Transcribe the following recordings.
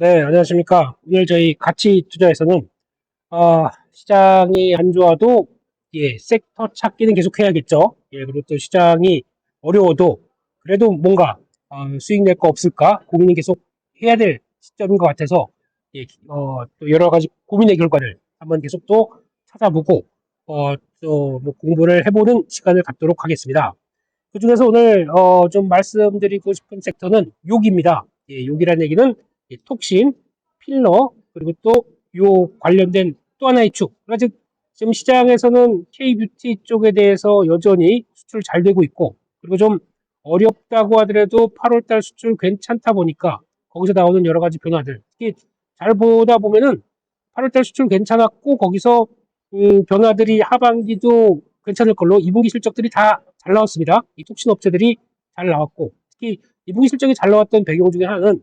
네, 안녕하십니까. 오늘 저희 가치 투자에서는, 시장이 안 좋아도, 섹터 찾기는 계속 해야겠죠. 그리고 또 시장이 어려워도, 그래도 뭔가, 수익 낼 거 없을까? 고민이 계속 해야 될 시점인 것 같아서, 또 여러 가지 고민의 결과를 한번 계속 또 찾아보고, 또 뭐 공부를 해보는 시간을 갖도록 하겠습니다. 그 중에서 오늘, 좀 말씀드리고 싶은 섹터는 욕입니다. 욕이라는 얘기는 톡신, 필러, 그리고 또 요 관련된 또 하나의 축. 그러니까 지금 시장에서는 K뷰티 쪽에 대해서 여전히 수출 잘 되고 있고, 그리고 좀 어렵다고 하더라도 8월달 수출 괜찮다 보니까 거기서 나오는 여러 가지 변화들. 특히 잘 보다 보면은 8월달 수출 괜찮았고, 거기서 변화들이 하반기도 괜찮을 걸로 2분기 실적들이 다 잘 나왔습니다. 이 톡신 업체들이 잘 나왔고, 특히 2분기 실적이 잘 나왔던 배경 중에 하나는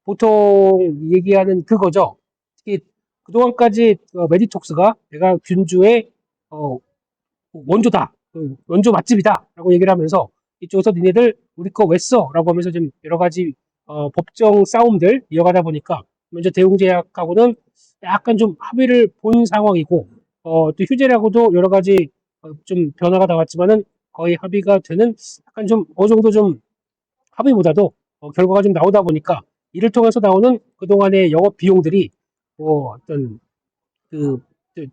보통 얘기하는 그거죠. 특히 그동안까지 메디톡스가 내가 균주의 어, 원조다, 원조 맛집이다 라고 얘기를 하면서 이쪽에서 니네들 우리 거 왜 써? 라고 하면서 좀 여러 가지 법정 싸움들 이어가다 보니까 먼저 대웅제약하고는 약간 좀 합의를 본 상황이고, 또 휴재라고도 여러 가지 좀 변화가 나왔지만은 거의 합의가 되는, 약간 좀 어느 정도 좀 합의보다도 결과가 좀 나오다 보니까 이를 통해서 나오는 그동안의 영업 비용들이 어떤 그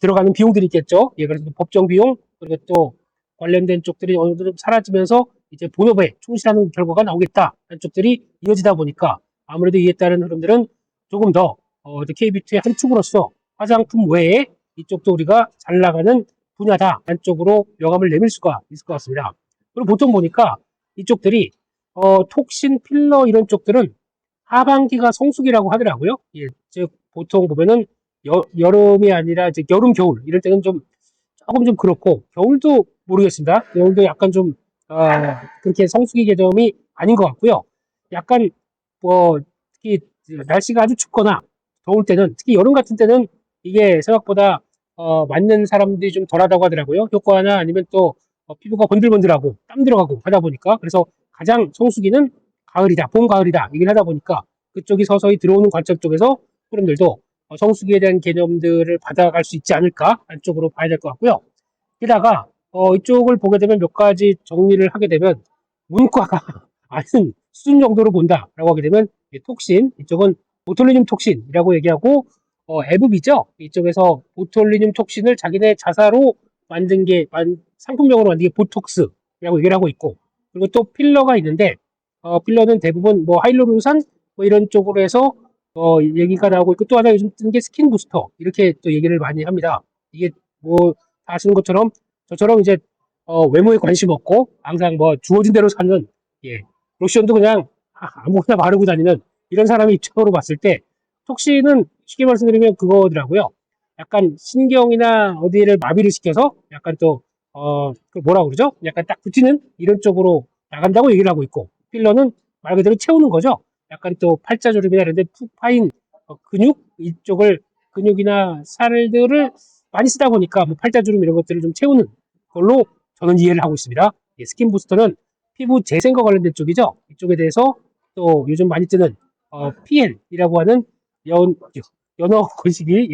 들어가는 비용들이 있겠죠. 그래서 법정 비용, 그리고 또 관련된 쪽들이 어느 정도 좀 사라지면서 이제 본업에 충실하는 결과가 나오겠다 하는 쪽들이 이어지다 보니까 아무래도 이에 따른 흐름들은 조금 더 KBT의 한 축으로서 화장품 외에 이쪽도 우리가 잘 나가는 분야다 한쪽으로 명함을 내밀 수가 있을 것 같습니다. 그리고 보통 보니까 이쪽들이 톡신, 필러 이런 쪽들은 하반기가 성수기라고 하더라고요. 즉 보통 보면은 여름이 아니라 이제 여름, 겨울 이럴 때는 좀 조금 좀 그렇고, 겨울도 모르겠습니다. 겨울도 약간 좀 그렇게 성수기 개념이 아닌 것 같고요. 약간 뭐 특히 날씨가 아주 춥거나 더울 때는, 특히 여름 같은 때는 이게 생각보다 맞는 사람들이 좀 덜하다고 하더라고요. 효과나 아니면 또 피부가 번들번들하고 땀 들어가고 하다 보니까, 그래서 가장 성수기는 가을이다, 봄 가을이다 얘기를 하다 보니까 그쪽이 서서히 들어오는 관점 쪽에서 흐름들도 성수기에 대한 개념들을 받아갈 수 있지 않을까 안쪽으로 봐야 될 것 같고요. 게다가 이쪽을 보게 되면 몇 가지 정리를 하게 되면 문과가 아는 수준 정도로 본다라고 하게 되면 톡신, 이쪽은 보톨리늄 톡신이라고 얘기하고, 에브비죠. 이쪽에서 보톨리늄 톡신을 자기네 자사로 만든 게 상품명으로 만든 게 보톡스라고 얘기를 하고 있고, 그리고 또 필러가 있는데 필러는 대부분 뭐 하이루론산 뭐 이런 쪽으로 해서 얘기가 나오고 있고, 또 하나 요즘 뜨는 게 스킨 부스터 이렇게 또 얘기를 많이 합니다. 이게 뭐 다 아시는 것처럼 저처럼 이제 외모에 관심 없고 항상 뭐 주어진 대로 사는, 로션도 그냥 아무거나 바르고 다니는 이런 사람의 입장으로 봤을 때 톡신은 쉽게 말씀드리면 그거더라고요. 약간 신경이나 어디를 마비를 시켜서 약간 또 그 뭐라 그러죠? 약간 딱 붙이는 이런 쪽으로 나간다고 얘기를 하고 있고, 필러는 말 그대로 채우는 거죠. 약간 또 팔자주름이나 이런 데 푹 파인 근육 이쪽을, 근육이나 살들을 많이 쓰다 보니까 뭐 팔자주름 이런 것들을 좀 채우는 걸로 저는 이해를 하고 있습니다. 스킨 부스터는 피부 재생과 관련된 쪽이죠. 이쪽에 대해서 또 요즘 많이 뜨는 PN이라고 하는 연어 건식이,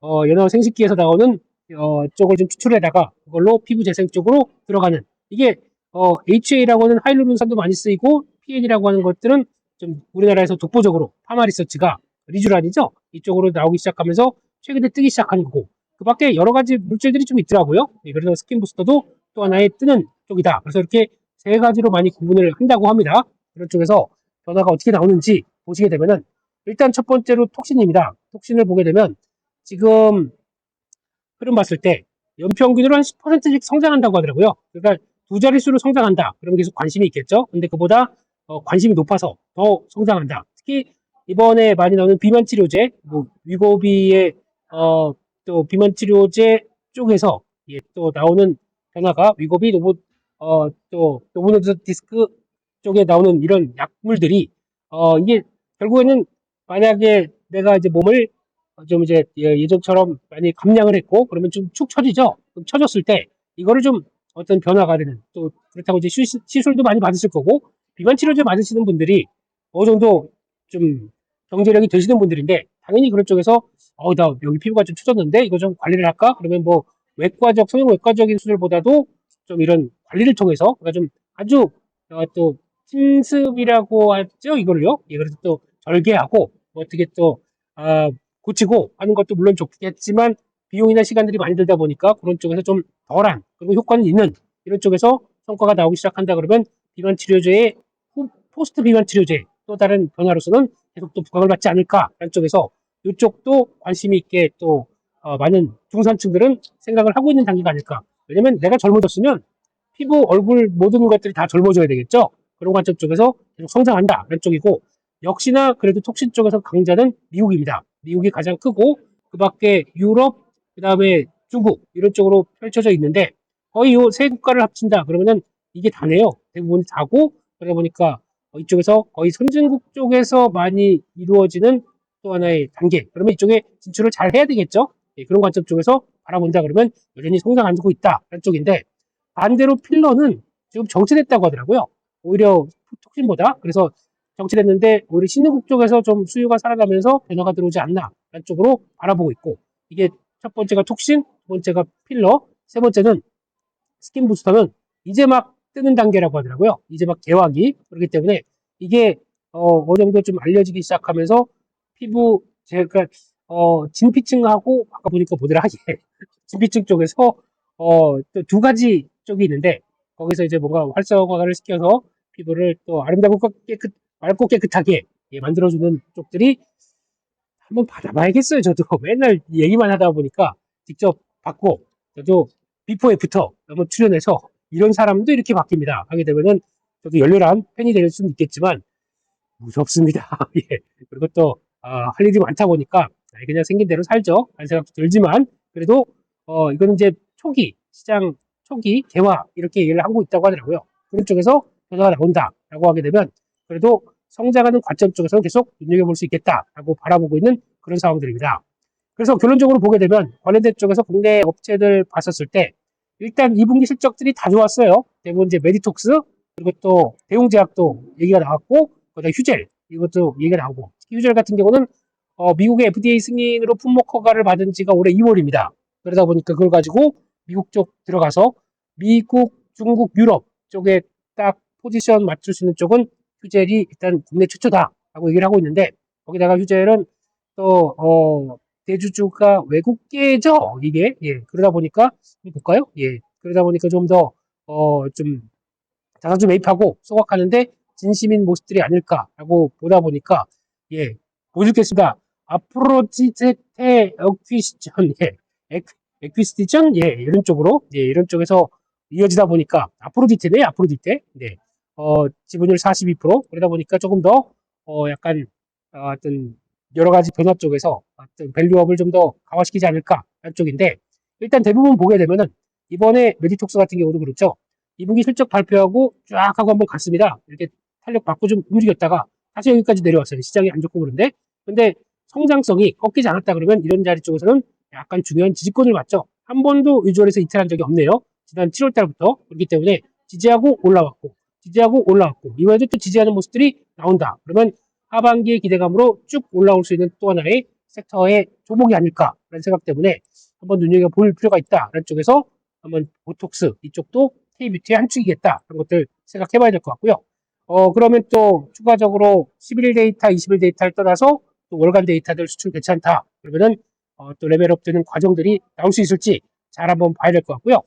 연어 생식기에서 나오는 쪽을 좀 추출해다가 그걸로 피부 재생 쪽으로 들어가는, 이게 HA라고 하는 하이루론산도 많이 쓰이고, PN이라고 하는 것들은 좀 우리나라에서 독보적으로 파마 리서치가 리쥬란이죠. 이쪽으로 나오기 시작하면서 최근에 뜨기 시작한 거고, 그 밖에 여러 가지 물질들이 좀 있더라고요. 그래서 스킨 부스터도 또 하나의 뜨는 쪽이다. 그래서 이렇게 세 가지로 많이 구분을 한다고 합니다. 그런 쪽에서 변화가 어떻게 나오는지 보시게 되면은, 일단 첫 번째로 톡신입니다. 톡신을 보게 되면 지금 흐름 봤을 때 연평균으로 한 10%씩 성장한다고 하더라고요. 그러니까 두 자릿수로 성장한다. 그럼 계속 관심이 있겠죠. 근데 그보다 관심이 높아서 더 성장한다. 특히 이번에 많이 나오는 비만 치료제, 뭐 위고비의 또 비만 치료제 쪽에서 또 나오는 변화가, 위고비 또 노보노드 디스크 쪽에 나오는 이런 약물들이 이게 결국에는, 만약에 내가 이제 몸을 좀 이제 예전처럼 많이 감량을 했고 그러면 좀 축 처지죠. 그럼 처졌을 때 이거를 좀 어떤 변화가 되는, 또 그렇다고 이제 시술도 많이 받으실 거고, 비만 치료제 맞으시는 분들이 어느 정도 좀 경제력이 되시는 분들인데 당연히 그런 쪽에서 나 여기 피부가 좀 처졌는데 이거 좀 관리를 할까? 그러면 뭐 성형외과적인 수술보다도 좀 이런 관리를 통해서 그러니까 좀 아주 또 침습이라고 하죠 이걸요. 예, 그래서 또 절개하고 뭐 어떻게 또 고치고 하는 것도 물론 좋겠지만 비용이나 시간들이 많이 들다 보니까 그런 쪽에서 좀 덜한 그리고 효과는 있는 이런 쪽에서 성과가 나오기 시작한다 그러면 비만 치료제의 포스트 비만 치료제 또 다른 변화로서는 계속 또 부각을 받지 않을까라는 쪽에서 이쪽도 관심이 있게 또 많은 중산층들은 생각을 하고 있는 단계가 아닐까. 왜냐면 내가 젊어졌으면 피부, 얼굴 모든 것들이 다 젊어져야 되겠죠. 그런 관점 쪽에서 계속 성장한다라는 쪽이고 역시나 그래도 톡신 쪽에서 강자는 미국입니다. 미국이 가장 크고 그 밖에 유럽, 그 다음에 중국 이런 쪽으로 펼쳐져 있는데 거의 이 세 국가를 합친다 그러면은 이게 다네요. 대부분 다고 그러다 보니까 이쪽에서 거의 선진국 쪽에서 많이 이루어지는 또 하나의 단계. 그러면 이쪽에 진출을 잘 해야 되겠죠. 예, 그런 관점 쪽에서 바라본다 그러면 여전히 성장하고 있다라는 쪽인데 반대로 필러는 지금 정체됐다고 하더라고요. 오히려 톡신보다 그래서 정체됐는데 오히려 신흥국 쪽에서 좀 수요가 살아나면서 변화가 들어오지 않나 라는 쪽으로 바라보고 있고 이게 첫 번째가 톡신, 두 번째가 필러, 세 번째는 스킨 부스터는 이제 막 뜨는 단계라고 하더라고요. 이제 막 개화기 그렇기 때문에 이게 어느 정도 좀 알려지기 시작하면서 피부 제가 진피층하고 아까 보니까 뭐더라 예. 진피층 쪽에서 또 두 가지 쪽이 있는데 거기서 이제 뭔가 활성화를 시켜서 피부를 또 아름다고 맑고 깨끗하게 예, 만들어주는 쪽들이 한번 받아봐야겠어요. 저도 맨날 얘기만 하다 보니까 직접 받고 저도 비포 애프터 한번 출연해서 이런 사람도 이렇게 바뀝니다. 하게 되면은 저도 열렬한 팬이 될 수는 있겠지만 무섭습니다. 예. 그리고 또 할 일이 많다 보니까 그냥 생긴 대로 살죠. 라는 생각도 들지만 그래도 이거는 이제 시장 초기 개화 이렇게 얘기를 하고 있다고 하더라고요. 그런 쪽에서 변화가 나온다라고 하게 되면 그래도 성장하는 관점 쪽에서는 계속 눈여겨볼 수 있겠다라고 바라보고 있는 그런 상황들입니다. 그래서 결론적으로 보게 되면 관련된 쪽에서 국내 업체들 봤었을 때 일단 2분기 실적들이 다 좋았어요. 대부분 이제 메디톡스 그리고 또 대웅제약도 얘기가 나왔고 그다음에 휴젤 이것도 얘기가 나오고 휴젤 같은 경우는 미국의 FDA 승인으로 품목 허가를 받은 지가 올해 2월입니다. 그러다 보니까 그걸 가지고 미국 쪽 들어가서 미국, 중국, 유럽 쪽에 딱 포지션 맞출 수 있는 쪽은 휴젤이 일단 국내 최초다라고 얘기를 하고 있는데 거기다가 휴젤은 또 대주주가 외국계죠 이게 예 그러다 보니까 볼까요 예 그러다 보니까 좀 더 좀 자사주 매입하고 소각하는데 진심인 모습들이 아닐까라고 보다 보니까 예 보여주겠습니다. 아프로디테 어퀴시션 예 에퀴스티션 예 이런 쪽으로 예 이런 쪽에서 이어지다 보니까 아프로디테 네 지분율 42% 그러다 보니까 조금 더 약간 어떤 여러 가지 변화 쪽에서 어떤 밸류업을 좀 더 강화시키지 않을까 하는 쪽인데 일단 대부분 보게 되면은 이번에 메디톡스 같은 경우도 그렇죠. 2분기 실적 발표하고 쫙 하고 한번 갔습니다. 이렇게 탄력 받고 좀 움직였다가 다시 여기까지 내려왔어요. 시장이 안 좋고 그런데 근데 성장성이 꺾이지 않았다 그러면 이런 자리 쪽에서는 약간 중요한 지지권을 맞죠. 한 번도 유주얼에서 이탈한 적이 없네요. 지난 7월 달부터 그렇기 때문에 지지하고 올라왔고 이번에도 또 지지하는 모습들이 나온다. 그러면 하반기의 기대감으로 쭉 올라올 수 있는 또 하나의 섹터의 종목이 아닐까라는 생각 때문에 한번 눈여겨볼 필요가 있다라는 쪽에서 한번 보톡스 이쪽도 K뷰티의 한 축이겠다 그런 것들 생각해 봐야 될 것 같고요. 그러면 또 추가적으로 11일 데이터, 20일 데이터를 떠나서 또 월간 데이터들 수출 괜찮다. 그러면은 또 레벨업 되는 과정들이 나올 수 있을지 잘 한번 봐야 될 것 같고요.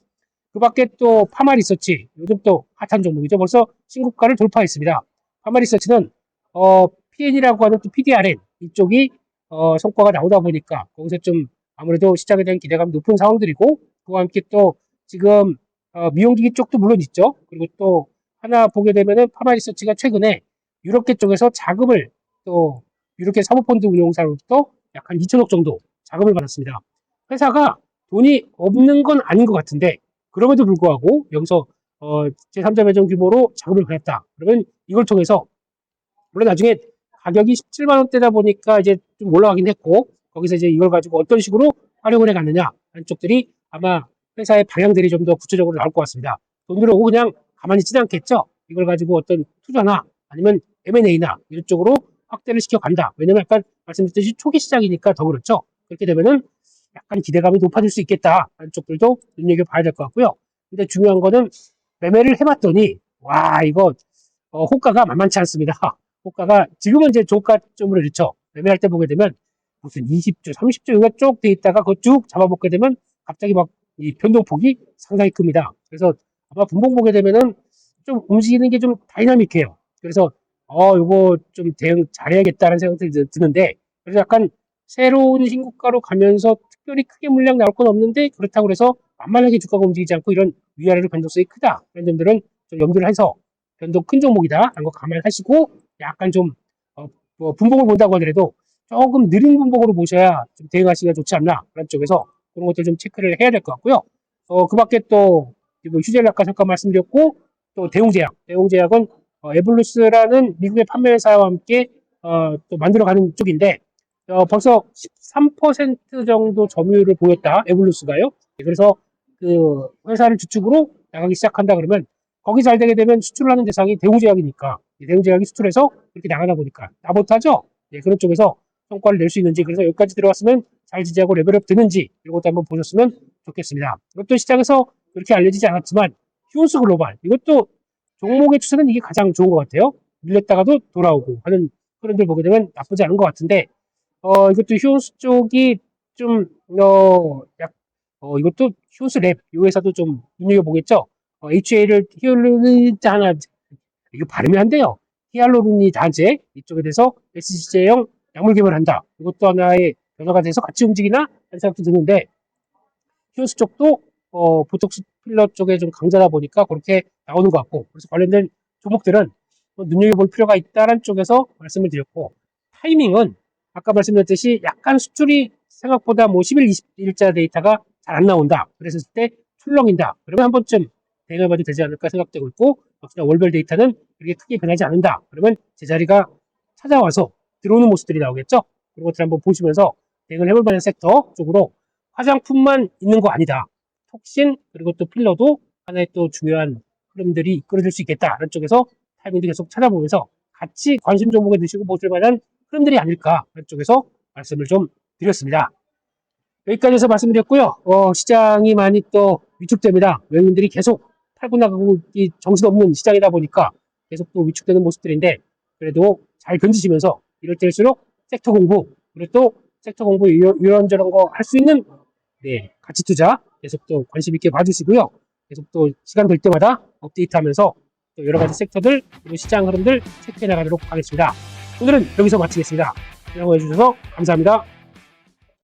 그 밖에 또 파마 리서치, 요즘 또 핫한 종목이죠. 벌써 신고가를 돌파했습니다. 파마 리서치는 PN이라고 하는 또 PDRN 이쪽이 성과가 나오다 보니까 거기서 좀 아무래도 시장에 대한 기대감이 높은 상황들이고 그와 함께 또 지금 미용기기 쪽도 물론 있죠. 그리고 또 하나 보게 되면은 파마 리서치가 최근에 유럽계 쪽에서 자금을 또 유럽계 사모펀드 운용사로부터 약 한 2천억 정도 자금을 받았습니다. 회사가 돈이 없는 건 아닌 것 같은데 그럼에도 불구하고 여기서 제3자 매점 규모로 자금을 받았다. 그러면 이걸 통해서 물론 나중에 가격이 17만 원대다 보니까 이제 좀 올라가긴 했고 거기서 이제 이걸 가지고 어떤 식으로 활용을 해갔느냐 하는 쪽들이 아마 회사의 방향들이 좀 더 구체적으로 나올 것 같습니다. 돈 들어오고 그냥 가만히 있지는 않겠죠. 이걸 가지고 어떤 투자나 아니면 M&A나 이런 쪽으로 확대를 시켜간다. 왜냐면 아까 말씀드렸듯이 초기 시장이니까 더 그렇죠. 그렇게 되면은 약간 기대감이 높아질 수 있겠다. 하는 쪽들도 눈여겨봐야 될 것 같고요. 근데 중요한 거는 매매를 해봤더니 와 이거 호가가 만만치 않습니다. 호가가 지금은 이제 저가점으로 그렇죠. 매매할 때 보게 되면 무슨 20주, 30주 여기가 쭉 돼 있다가 그거 쭉 잡아먹게 되면 갑자기 막 이 변동폭이 상당히 큽니다. 그래서 아마 분봉 보게 되면은 좀 움직이는 게 좀 다이나믹해요. 그래서 요거 좀 대응 잘해야겠다는 생각이 드는데 그래서 약간 새로운 신고가로 가면서 특별히 크게 물량 나올 건 없는데 그렇다고 해서 만만하게 주가가 움직이지 않고 이런 위아래로 변동성이 크다. 이런 점들은 좀 염두를 해서 변동 큰 종목이다. 라는 거 감안하시고 약간 좀 뭐 분봉을 본다고 하더라도 조금 느린 분봉으로 보셔야 좀 대응하시기가 좋지 않나. 그런 쪽에서 그런 것들 좀 체크를 해야 될 것 같고요. 그 밖에 또 뭐 휴재를 아까 잠깐 말씀드렸고 또 대웅제약. 대웅제약은 에블루스라는 미국의 판매회사와 함께 또 만들어가는 쪽인데 벌써 13% 정도 점유율을 보였다. 에블루스가요. 그래서 그 회사를 주축으로 나가기 시작한다 그러면 거기 잘 되게 되면 수출을 하는 대상이 대웅제약이니까 대웅제약이 수출해서 그렇게 나가다 보니까 나못하죠. 그런 쪽에서 성과를 낼 수 있는지 그래서 여기까지 들어왔으면 잘 지지하고 레벨업 되는지 이런 것도 한번 보셨으면 좋겠습니다. 이것도 시장에서 그렇게 알려지지 않았지만 휴온스 글로벌 이것도 종목의 추세는 이게 가장 좋은 것 같아요. 밀렸다가도 돌아오고 하는 흐름들 보게 되면 나쁘지 않은 것 같은데 이것도 휴온스 쪽이 좀 이것도 휴온스 랩 이 회사도 좀 눈여겨보겠죠. HA를 히알루론자나 이거 발음이 안 돼요. 히알루론자제 이쪽에 대해서 SC제형 약물 개발한다. 이것도 하나의 변화가 돼서 같이 움직이나 하는 생각도 드는데 휴온스 쪽도 보톡스 필러 쪽에 좀 강자다 보니까 그렇게 나오는 것 같고 그래서 관련된 종목들은 눈여겨볼 필요가 있다는 쪽에서 말씀을 드렸고 타이밍은 아까 말씀드렸듯이 약간 수출이 생각보다 뭐 10일, 20일자 데이터가 잘 안 나온다. 그랬을 때 출렁인다. 그러면 한 번쯤 대응해봐도 되지 않을까 생각되고 있고 역시나 월별 데이터는 그렇게 크게 변하지 않는다. 그러면 제자리가 찾아와서 들어오는 모습들이 나오겠죠. 그런 것들 한번 보시면서 대응을 해볼 만한 섹터 쪽으로 화장품만 있는 거 아니다. 톡신 그리고 또 필러도 하나의 또 중요한 흐름들이 이끌어질 수 있겠다. 이런 쪽에서 타이밍도 계속 찾아보면서 같이 관심 종목에 넣으시고 보실 만한 흐름들이 아닐까. 이런 쪽에서 말씀을 좀 드렸습니다. 여기까지 해서 말씀드렸고요. 시장이 많이 또 위축됩니다. 외국인들이 계속 팔고 나가고 정신없는 시장이다 보니까 계속 또 위축되는 모습들인데 그래도 잘 견디시면서 이럴 때일수록 섹터 공부 그리고 또 섹터 공부 이런저런 거 할 수 있는 가치 투자 계속 또 관심 있게 봐주시고요. 계속 또 시간 될 때마다 업데이트하면서 또 여러 가지 섹터들 그리고 시장 흐름들 체크해 나가도록 하겠습니다. 오늘은 여기서 마치겠습니다. 시청해 주셔서 감사합니다.